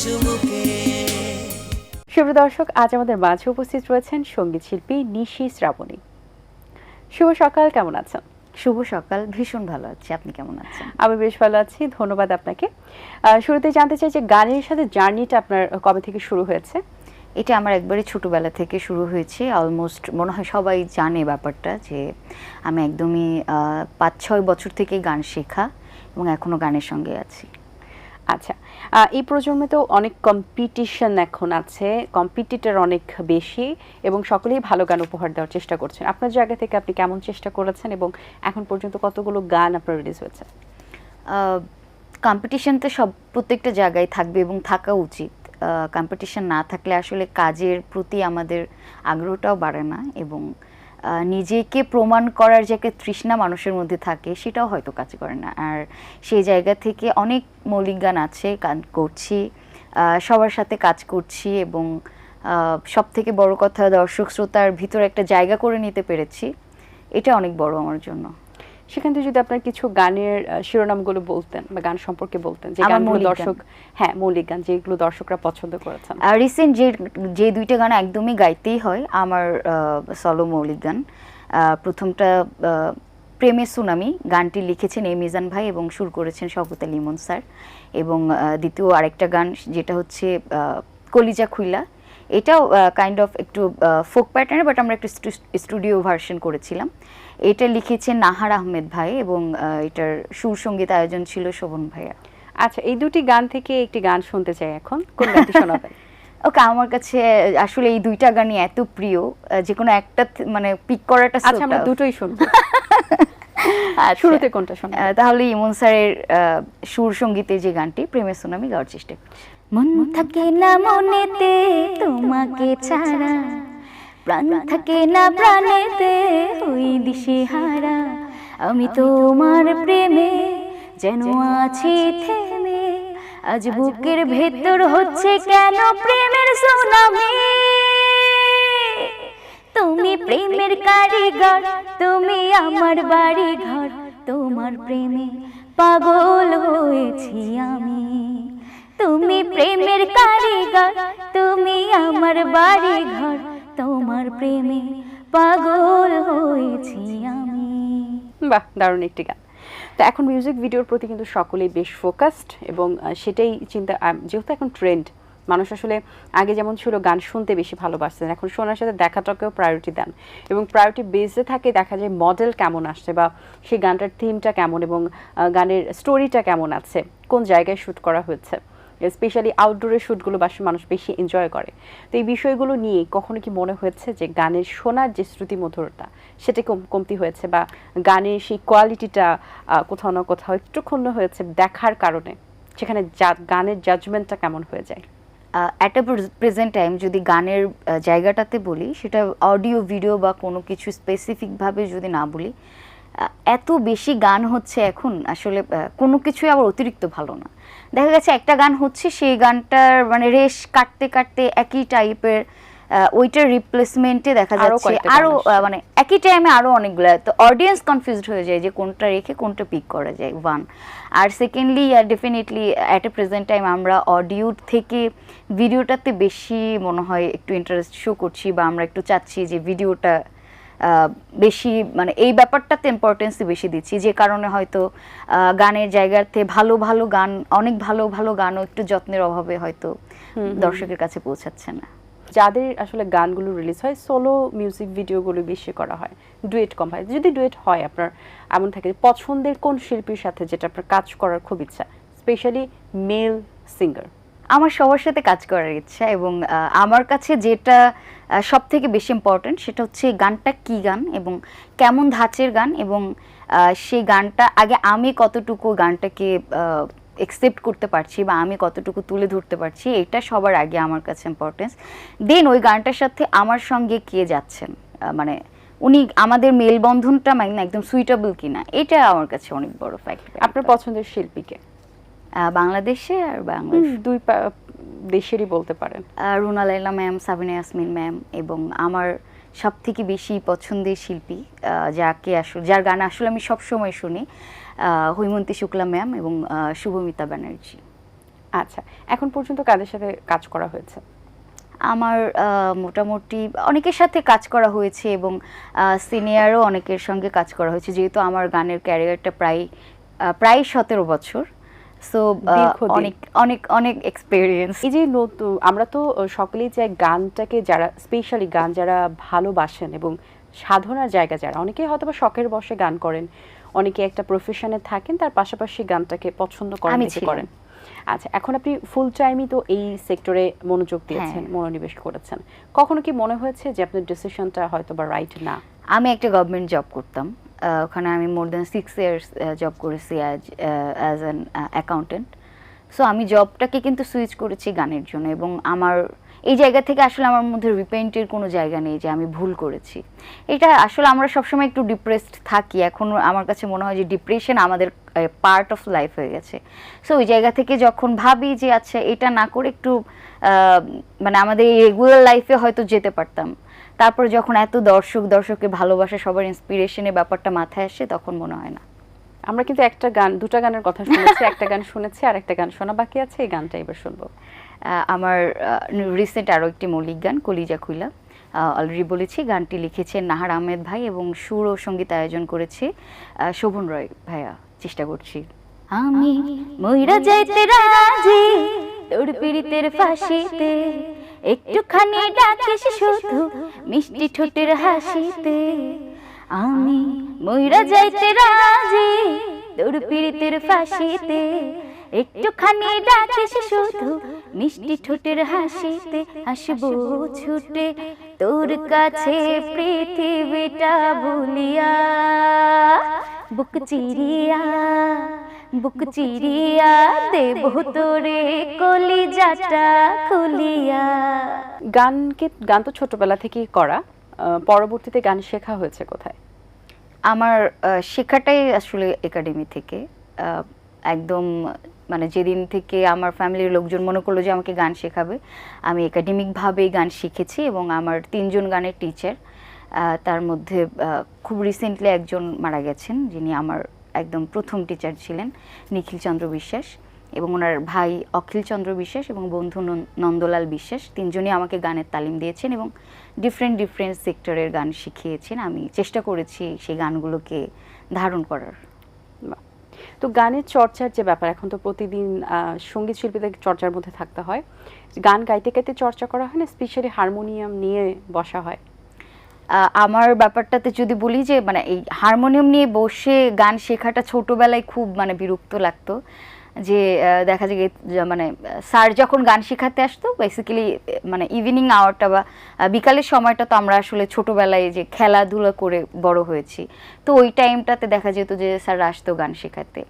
চুমুকে। শুভ দর্শক, আজ আমাদের মাঝে উপস্থিত রয়েছেন সঙ্গীত শিল্পী নিশি শ্রাবণী। শুভ সকাল, কেমন আছেন? শুভ সকাল, ভীষণ ভালো আছি। আপনি কেমন আছেন? আমি বেশ ভালো আছি, ধন্যবাদ আপনাকে। শুরুতে জানতে চাই যে গানের সাথে জার্নিটা আপনার কবে থেকে শুরু হয়েছে? এটা আমার একবারে ছোটবেলা থেকে শুরু হয়েছে। অলমোস্ট মনে হয় সবাই জানে ব্যাপারটা, যে আমি একদমই ৫-৬ বছর থেকে গান শেখা এবং এখনো গানের সঙ্গে আছি। আচ্ছা, এই প্রজন্মে তো অনেক কম্পিটিশন এখন আছে, কম্পিটিটর অনেক বেশি এবং সকলেই ভালো গান উপহার দেওয়ার চেষ্টা করছেন। আপনার জায়গা থেকে আপনি কেমন চেষ্টা করেছেন এবং এখন পর্যন্ত কতগুলো গান আপনার রিলিজ হয়েছে? কম্পিটিশন তো প্রত্যেকটা জায়গায় থাকবে এবং থাকা উচিত। কম্পিটিশন না থাকলে আসলে কাজের প্রতি আমাদের আগ্রহটাও বাড়ে না, এবং নিজেকে প্রমাণ করার যে একটা তৃষ্ণা মানুষের মধ্যে থাকে সেটাও হয়তো কাজ করে না। আর সেই জায়গা থেকে অনেক মৌলিক গান আছে, গান করছি, সবার সাথে কাজ করছি, এবং সব থেকে বড় কথা দর্শক শ্রোতার ভিতরে একটা জায়গা করে নিতে পেরেছি, এটা অনেক বড় আমার জন্য। সেখান থেকে যদি আপনার কিছু গানের শিরোনামগুলো বলতেন বা গান সম্পর্কে বলতেন, যে গানগুলো দর্শক, হ্যাঁ মৌলিক গান যেগুলো দর্শকরা পছন্দ করেছেন। রিসেন্ট যে দুইটা গান একদমই গাইতেই হয় আমার সলো মৌলিক গান। প্রথমটা প্রেমের সুনামি, গানটি লিখেছেন মিজান ভাই এবং সুর করেছেন শওকত আলী ইমন স্যার। এবং দ্বিতীয় আরেকটা গান যেটা হচ্ছে কলিজা খুইলা, এটাও কাইন্ড অফ একটু ফোক প্যাটার্নের, বাট আমরা একটু স্টুডিও ভার্সন করেছিলাম। এটা লিখেছেন নাহার আহমেদ ভাই এবং এটার সুর সঙ্গীত আয়োজন ছিল শোভন ভাইয়া। আচ্ছা, এই দুটি গান থেকে একটি গান শুনতে চাই এখন, কোন গানটি শোনাবেন? ওকে, আমার কাছে আসলে এই দুইটা গানই এত প্রিয়, যে কোনো একটা মানে পিক করাটা। আচ্ছা, আমরা দুটোই শুনবো। শুরুতে কোনটা শোনাবেন? তাহলে ইমন স্যারের সুর সঙ্গীতে যে গানটি প্রেমের সুনামি গাওয়ার চেষ্টা করছি। মন থাকে না মনেতে তোমাকে ছাড়া, প্রাণ থাকে না প্রাণেতে ওই দিশে হারা, আমি তোমার প্রেমে যেন আছি থেমে, আজ বুকের ভেতর হচ্ছে কেন প্রেমের সুনামি। তুমি প্রেমের কারিগর, তুমি আমার বাড়ি ঘর, তোমার প্রেমে পাগল হয়েছি আমি। তুমি প্রেমের কারিগর, তুমি আমার বাড়ি ঘর, তোমার প্রেমে পাগল হয়েছি আমি। বাহ, দারুণ একটি গান। তো এখন মিউজিক ভিডিওর প্রতি কিন্তু সকলেই বেশ ফোকাসড, এবং সেটাই চিন্তা, যেহেতু এখন ট্রেন্ড, মানুষ আসলে আগে যেমন ছিল গান শুনতে বেশি ভালোবাসতেন, এখন শোনার সাথে দেখাটাকেও প্রায়োরিটি দেন, এবং প্রায়োরিটি বেসে থাকে দেখা যায় মডেল কেমন আসছে বা সেই গানটার থিমটা কেমন এবং গানের স্টোরিটা কেমন আছে, কোন জায়গায় শ্যুট করা হয়েছে। স্পেশালি আউটডোরের শ্যুটগুলো মানুষ বেশি এনজয় করে। তো এই বিষয়গুলো নিয়ে কখনো কি মনে হয়েছে যে গানের শোনার যে শ্রুতিমধুরতা সেটা কমতি হয়েছে, বা গানের সেই কোয়ালিটিটা কোথাও না কোথাও একটু ক্ষুণ্ণ হয়েছে দেখার কারণে, সেখানে গানের জাজমেন্টটা কেমন হয়ে যায়? অ্যাট এ প্রেজেন্ট টাইম যদি গানের জায়গাটাতে বলি, সেটা অডিও ভিডিও বা কোনো কিছু স্পেসিফিকভাবে যদি না বলি, এত বেশি গান হচ্ছে এখন, আসলে কোনো কিছুই আবার অতিরিক্ত ভালো না। দেখা গেছে একটা গান হচ্ছে, সেই গানটার মানে রেশ কাটতে কাটতে একই টাইপের ওইটার রিপ্লেসমেন্টে দেখা যাচ্ছে আরও মানে একই টাইমে আরও অনেকগুলো, তো অডিয়েন্স কনফিউজড হয়ে যায় যে কোনটা রেখে কোনটা পিক করা যায়, ওয়ান। আর secondly definitely at a present time আমরা অডিও থেকে ভিডিওটাতে বেশি মনে হয় একটু ইন্টারেস্ট শো করছি, বা আমরা একটু চাচ্ছি যে ভিডিওটা বেশি মানে এই ব্যাপারটাতে ইম্পর্টেন্স বেশি দিচ্ছি, যে কারণে হয়তো গানের জায়গাতে ভালো ভালো গান, অনেক ভালো ভালো গানও একটু যত্নের অভাবে হয়তো দর্শকের কাছে পৌঁছাচ্ছে না। যাদের আসলে গানগুলো রিলিজ হয়, সোলো মিউজিক ভিডিওগুলো বেশি করা হয়, ডুয়েট কম হয়। যদি ডুয়েট হয়, আপনার এমন থাকে পছন্দের কোন শিল্পীর সাথে যেটা আপনার কাজ করার খুব ইচ্ছা, স্পেশালি মেল সিঙ্গার? আমার সবার সাথে কাজ করার ইচ্ছা, এবং আমার কাছে যেটা সব থেকে বেশি ইম্পর্টেন্ট সেটা হচ্ছে গানটা কী গান এবং কেমন ধাঁচের গান, এবং সেই গানটা আগে আমি কতটুকু গানটাকে একসেপ্ট করতে পারছি বা আমি কতটুকু তুলে ধরতে পারছি, এটা সবার আগে আমার কাছে ইম্পর্টেন্স। দেন ওই গানটার সাথে আমার সঙ্গে কে যাচ্ছেন, মানে উনি আমাদের মেলবন্ধনটা মানে একদম সুইটেবল কিনা, এটা আমার কাছে অনেক বড় ফ্যাক্ট। আপনার পছন্দের শিল্পীকে? বাংলাদেশে আর বাংলাদেশ দুই দেশেরই বলতে পারেন। রুনা লায়লা ম্যাম, সাবিনা ইয়াসমিন ম্যাম, এবং আমার সব থেকে বেশি পছন্দের শিল্পী যার গান আসলে আমি সবসময় শুনি, হৈমন্তী শুক্লা ম্যাম এবং শুভমিতা ব্যানার্জি। আচ্ছা, এখন পর্যন্ত কাদের সাথে কাজ করা হয়েছে? আমার মোটামুটি অনেকের সাথে কাজ করা হয়েছে এবং সিনিয়রও অনেকের সঙ্গে কাজ করা হয়েছে, যেহেতু আমার গানের ক্যারিয়ারটা প্রায় 17 বছর। সো দীর্ঘদিন। অনেক অনেক অনেক এক্সপিরিয়েন্স। এই যে নতুন, আমরা তো সকলেই চাই গানটাকে, যারা স্পেশালি গান যারা ভালোবাসেন এবং সাধনার জায়গা যারা, অনেকে হয়তো বা শখের বশে গান করেন, অনেকে একটা প্রফেশনে থাকেন, তার পাশাপাশি গানটাকে পছন্দ করেন, আমি দেখে ছিলাম। করেন। আচ্ছা, এখন আপনি ফুল টাইমই তো এই সেক্টরে মনোযোগ দিয়েছেন, মনোনিবেশ করেছেন, কখনো কি মনে হয়েছে যে আপনার ডিসিশনটা হয়তো বা রাইট না? আমি একটা গভর্নমেন্ট জব করতাম, ওখানে আমি মোর দ্যান 6 ইয়ার্স জব করেছি অ্যাজ অ্যান অ্যাকাউন্টেন্ট। সো আমি জবটাকে কিন্তু সুইচ করেছি গানের জন্য, এবং আমার এই জায়গা থেকে আসলে আমার মধ্যে রিপেন্টের কোনো জায়গা নেই যে আমি ভুল করেছি। এটা আসলে আমরা সবসময় একটু ডিপ্রেসড থাকি, এখন আমার কাছে মনে হয় যে ডিপ্রেশন আমাদের পার্ট অফ লাইফ হয়ে গেছে। সো ওই জায়গা থেকে যখন ভাবি যে আচ্ছা এটা না করে একটু মানে আমাদের এই রেগুলার লাইফে হয়তো যেতে পারতাম, তারপর যখন এত দর্শকের ভালোবাসা, সবার ইন্সপিরেশনের ব্যাপারটা মাথায় আসে, তখন মনে হয় না। আমরা কিন্তু একটা গান, দুটা গানের কথা শুনেছি, একটা গান শুনেছি আর একটা গান শোনা বাকি আছে, এই গানটা এবার শুনবো। আমার রিসেন্ট আরও একটি মৌলিক গান কলিজা খুইলা, অলরেডি বলেছি, গানটি লিখেছেন নাহার আহমেদ ভাই এবং সুর ও সঙ্গীত আয়োজন করেছে শোভন রয় ভাইয়া। চেষ্টা করছি। আমি মইরা যাইতে রাজি তোর পীড়িতের ফাঁসিতে, একটুখানি ডাকিস শুধু মিষ্টি ঠোঁটের হাসিতে। আমি মইরা যাইতে রাজি তোর পীড়িতের ফাঁসিতে, একটুখানি ডাকিস শুধু মিষ্টি ঠোঁটের হাসিতে। হাসবো ছুটে তোর কাছে পৃথিবীটা ভুলিয়া, বুক চিরিয়া দেব তোরে কলিজাটা খুলিয়া। গান তো ছোটবেলা থেকেই করা, পরবর্তীতে গান শেখা হয়েছে কোথায়? আমার শেখাটাই আসলে একাডেমি থেকে, একদম মানে যেদিন থেকে আমার ফ্যামিলির লোকজন মনে করলো যে আমাকে গান শেখাবে, আমি একাডেমিকভাবেই গান শিখেছি। এবং আমার 3 জন গানের টিচার, তার মধ্যে খুব রিসেন্টলি একজন মারা গেছেন, যিনি আমার একদম প্রথম টিচার ছিলেন, নিখিল চন্দ্র বিশ্বাস, এবং ওনার ভাই অখিল চন্দ্র বিশ্বাস এবং বন্ধু নন্দলাল বিশ্বাস। 3 জনই আমাকে গানের তালিম দিয়েছেন এবং ডিফারেন্ট সেক্টরের গান শিখিয়েছেন। আমি চেষ্টা করেছি সেই গানগুলোকে ধারণ করার। তো গানের চর্চার যে ব্যাপার, এখন তো প্রতিদিন সঙ্গীত শিল্পীদের চর্চার মধ্যে থাকতে হয়, গান গাইতে গাইতে চর্চা করা হয় না, স্পেশালি হারমোনিয়াম নিয়ে বসা হয়? আমার ব্যাপারটাতে যদি বলি যে মানে এই হারমোনিয়াম নিয়ে বসে গান শেখাটা ছোটবেলায় খুব মানে বিরক্ত লাগতো, যে দেখা যায় মানে স্যার যখন গান শেখাতে আসতো, বেসিক্যালি মানে ইভিনিং আওয়ারটা বা বিকালের সময়টা তো আমরা আসলে ছোটবেলায় যে খেলাধুলা করে বড় হয়েছি, তো ওই টাইমটাতে দেখা যেত যে স্যার আসতো গান শেখাতে।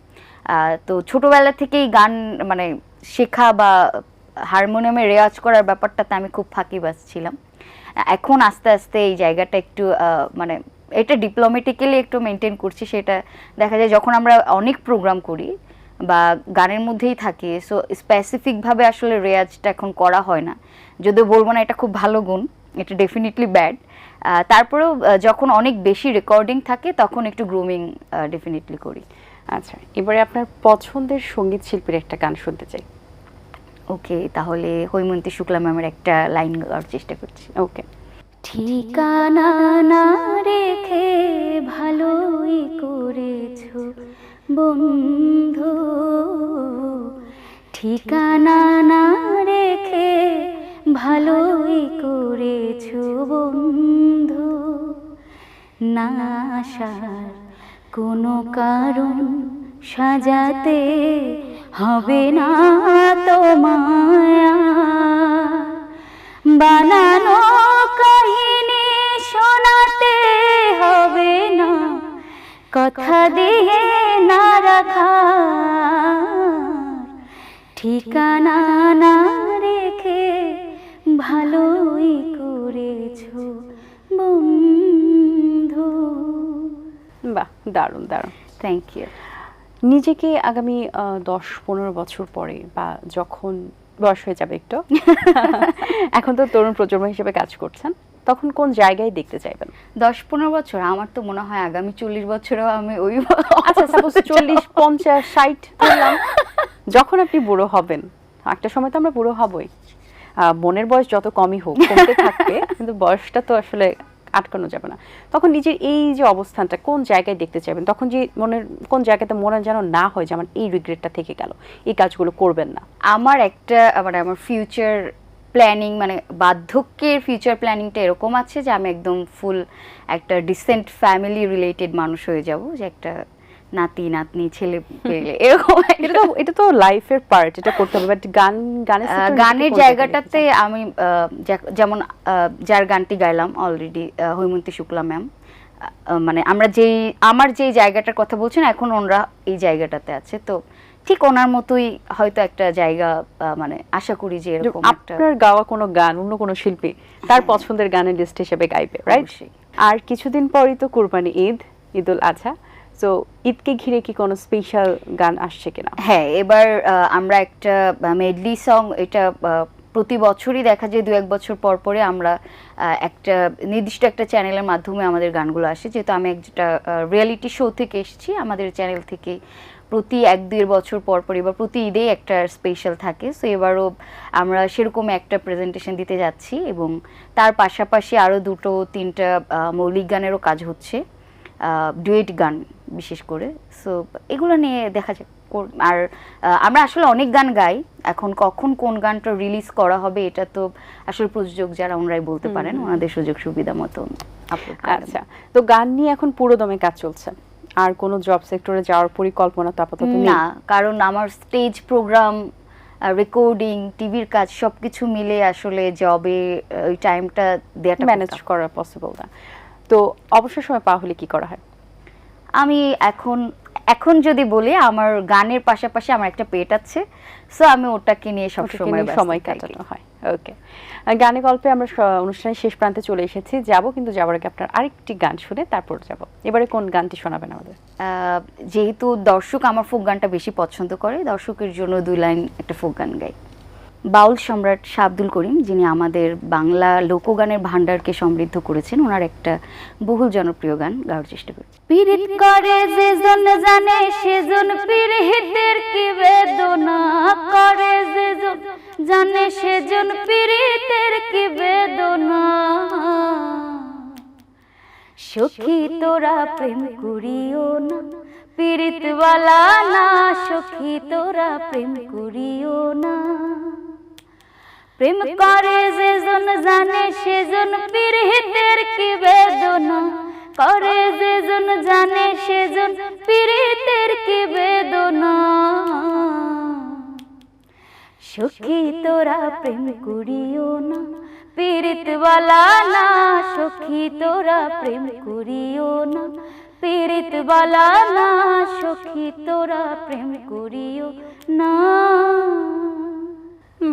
তো ছোটবেলা থেকেই গান মানে শেখা বা হারমোনিয়ামে রেওয়াজ করার ব্যাপারটাতে আমি খুব ফাঁকিবাজ ছিলাম। এখন আস্তে আস্তে এই জায়গাটা একটু মানে এটা ডিপ্লোম্যাটিক্যালি একটু মেনটেন করছি। সেটা দেখা যায় যখন আমরা অনেক প্রোগ্রাম করি বা গানের মধ্যেই থাকি, সো স্পেসিফিকভাবে আসলে রেয়াজটা এখন করা হয় না। যদিও বলবো না এটা খুব ভালো গুণ, এটা ডেফিনেটলি ব্যাড। তারপরেও যখন অনেক বেশি রেকর্ডিং থাকে তখন একটু গ্রুমিং ডেফিনেটলি করি। আচ্ছা, এবারে আপনার পছন্দের সঙ্গীত শিল্পীর একটা গান শুনতে চাই। ওকে, তাহলে হৈমন্তী শুক্লা ম্যামের একটা লাইন গাওয়ার চেষ্টা করছি। ওকে। ঠিকানা না রেখে ভালোই করেছো বন্ধু, ঠিকানা না রেখে ভালোই করেছো বন্ধু, না আসার কোনো কারণ সাজাতে হবে না তোমায়, বানানো কাহিনী শোনাতে হবে না, কথা দিয়ে না রাখা, ঠিকানা না রেখে ভালোই করেছো বন্ধু। বাহ, দারুণ দারুণ। Thank you. নিজেকে আগামী 10-15 বছর পরে, বা যখন বয়স হয়ে যাবে একটু, এখন তো তরুণ প্রজন্ম হিসেবে কাজ করছেন, তখন কোন জায়গায় দেখতে চাইবেন? 10-15 বছর, আমার তো মনে হয় আগামী 40 বছরেও আমি ওই আচ্ছা সাপোজ 40, 50, 60 ধরলাম, যখন আপনি বুড়ো হবেন একটা সময় তো আমরা বুড়ো হবই, মনের বয়স যত কমই হোক কমতে থাকবে, কিন্তু বয়সটা তো আসলে আটকানো যাবে না। তখন নিজের এই যে অবস্থানটা কোন জায়গায় দেখতে চাইবেন, তখন যে মনের কোন জায়গাতে মনে যেন না হয় যে আমার এই রিগ্রেটটা থেকে গেল, এই কাজগুলো করবেন না? আমার একটা মানে আমার ফিউচার প্ল্যানিং মানে বার্ধক্যের ফিউচার প্ল্যানিংটা এরকম আছে যে আমি একদম ফুল একটা ডিসেন্ট ফ্যামিলি রিলেটেড মানুষ হয়ে যাব, যে একটা নাতি নাতনি ছেলে পেলে এরকম এটা তো লাইফের পার্ট, এটা করতে হবে। বাট গানের জায়গাটাতে আমি যেমন যার গানটি গাইলাম অলরেডি, হৈমন্তী শুক্লা ম্যাম, মানে আমার যেই জায়গাটার কথা বলছেন এখন ওনারা এই জায়গাটাতে আছে, তো ঠিক ওনার মতোই হয়তো একটা জায়গা মানে আশা করি যে এরকম আপনার গাওয়া কোনো গান অন্য কোনো শিল্পী তার পছন্দের গানের লিস্ট হিসেবে গাইবে, রাইট? আর কিছুদিন পরই তো কুরবানি ঈদ, ঈদুল আজহা, সো ঈদকে ঘিরে কি কোনো স্পেশাল গান আসছে কিনা? হ্যাঁ, এবার আমরা একটা মেডলি সং, এটা প্রতি বছরই দেখা যায় 2-1 বছর পর পরে আমরা একটা নির্দিষ্ট একটা চ্যানেলের মাধ্যমে আমাদের গানগুলো আসে, যেহেতু আমি একটা রিয়েলিটি শো থেকে এসেছি, আমাদের চ্যানেল থেকে প্রতি 1-2 বছর পর পর এবার প্রতি ঈদেই একটা স্পেশাল থাকে। সো এবারও আমরা সেরকম একটা প্রেজেন্টেশন দিতে যাচ্ছি, এবং তার পাশাপাশি আরও 2-3টা মৌলিক গানেরও কাজ হচ্ছে, ডুয়েট গান বিশেষ করে। সো এগুলো নিয়ে দেখা যাক। আর আমরা আসলে অনেক গান গাই, এখন কখন কোন গানটা রিলিজ করা হবে এটা তো আসলে প্রযোজক যারা ওনারাই বলতে পারেন, ওনাদের সুযোগ সুবিধা মতো আপলোড। আচ্ছা, তো গান নিয়ে এখন পুরো দমে কাজ চলছে, আর কোনো জব সেক্টরে যাওয়ার পরিকল্পনা তো আপাতত নেই? না, কারণ আমার স্টেজ প্রোগ্রাম, রেকর্ডিং, টিভির কাজ সবকিছু মিলে আসলে জবে ওই টাইমটা দেয়াটা ম্যানেজ করা পসিবল না। তো অবসর সময় পাওয়া হলে কি করা হয়? আমি এখন যদি বলি, আমার গানের পাশাপাশি আমার একটা পেট আছে, সো আমি ওটাকে নিয়ে সময় কাটানো হয়। ওকে, গানে গল্পে আমরা অনুষ্ঠানের শেষ প্রান্তে চলে এসেছি, কিন্তু যাওয়ার আগে আপনার আরেকটি গান শুনে তারপর যাব। এবারে কোন গানটি শোনাবেন আমাদের? যেহেতু দর্শক আমার ফোক গানটা বেশি পছন্দ করে, দর্শকের জন্য 2 লাইন একটা ফোক গান গাই। বাউল সম্রাট শাহ আব্দুল করিম, যিনি আমাদের বাংলা লোকগানের ভান্ডারকে সমৃদ্ধ করেছেন, ওনার একটা বহুল জনপ্রিয় গান গাওয়ার চেষ্টা করি। পীড়িত করে যেজন জানে সেজন পীড়িতের কি বেদনা করে, যেজন জানে সেজন পীড়িতের কি বেদনা। সখী তোরা প্রেম করিও না পীড়িতওয়ালা না, সখী তোরা প্রেম করিও না। প্রেম করে যেজন জানে সেজন পীড়িতের কি বেদনা করে, যেজন জানে সেজন পীড়িতের কি বেদনা। সখী তোরা প্রেম করিও না পীড়িতওয়ালা না, সখী তোরা প্রেম করিও না পীড়িতওয়ালা না, সখী তোরা প্রেম করিও না।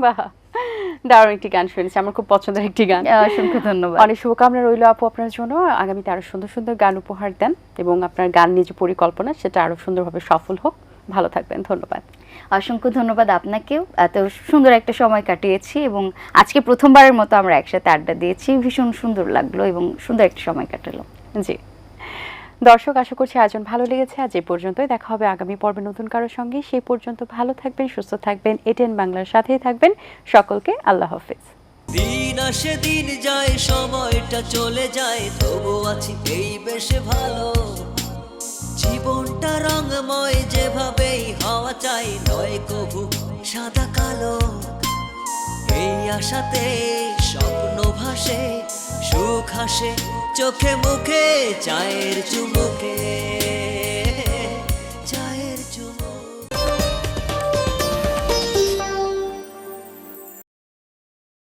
বাহ, দারুণ একটি গান শুনেছি, আমার খুব পছন্দের একটি গান। অসংখ্য ধন্যবাদ। অনেক শুভকামনা রইল আপু আপনার জন্য, আগামীতে আরো সুন্দর সুন্দর গান উপহার দেন, এবং আপনার গান নিয়ে যে পরিকল্পনা সেটা আরো সুন্দরভাবে সফল হোক। ভালো থাকবেন, ধন্যবাদ। অসংখ্য ধন্যবাদ আপনাকেও, এত সুন্দর একটা সময় কাটিয়েছি, এবং আজকে প্রথমবারের মতো আমরা একসাথে আড্ডা দিয়েছি, ভীষণ সুন্দর লাগলো এবং সুন্দর একটা সময় কাটালো। জি দর্শক, আশা করছি আয়োজন ভালো লেগেছে। আজ এই পর্যন্তই, দেখা হবে আগামী পর্বে নতুন কারোর সঙ্গে। সেই পর্যন্ত ভালো থাকবেন, সুস্থ থাকবেন, এটিএন বাংলার সাথেই থাকবেন। সকলকে আল্লাহ হাফেজ। দিন আসে দিন যায়, সময়টা চলে যায়, তবু আছি এই বেশ ভালো। জীবনটা রঙময়, যেভাবেই হওয়া চাই, নয় কভু সাদা কালো। এই আশাতে স্বপ্ন ভাসে, সুখ হাসে চোখে মুখে, চায়ের চুমুকে।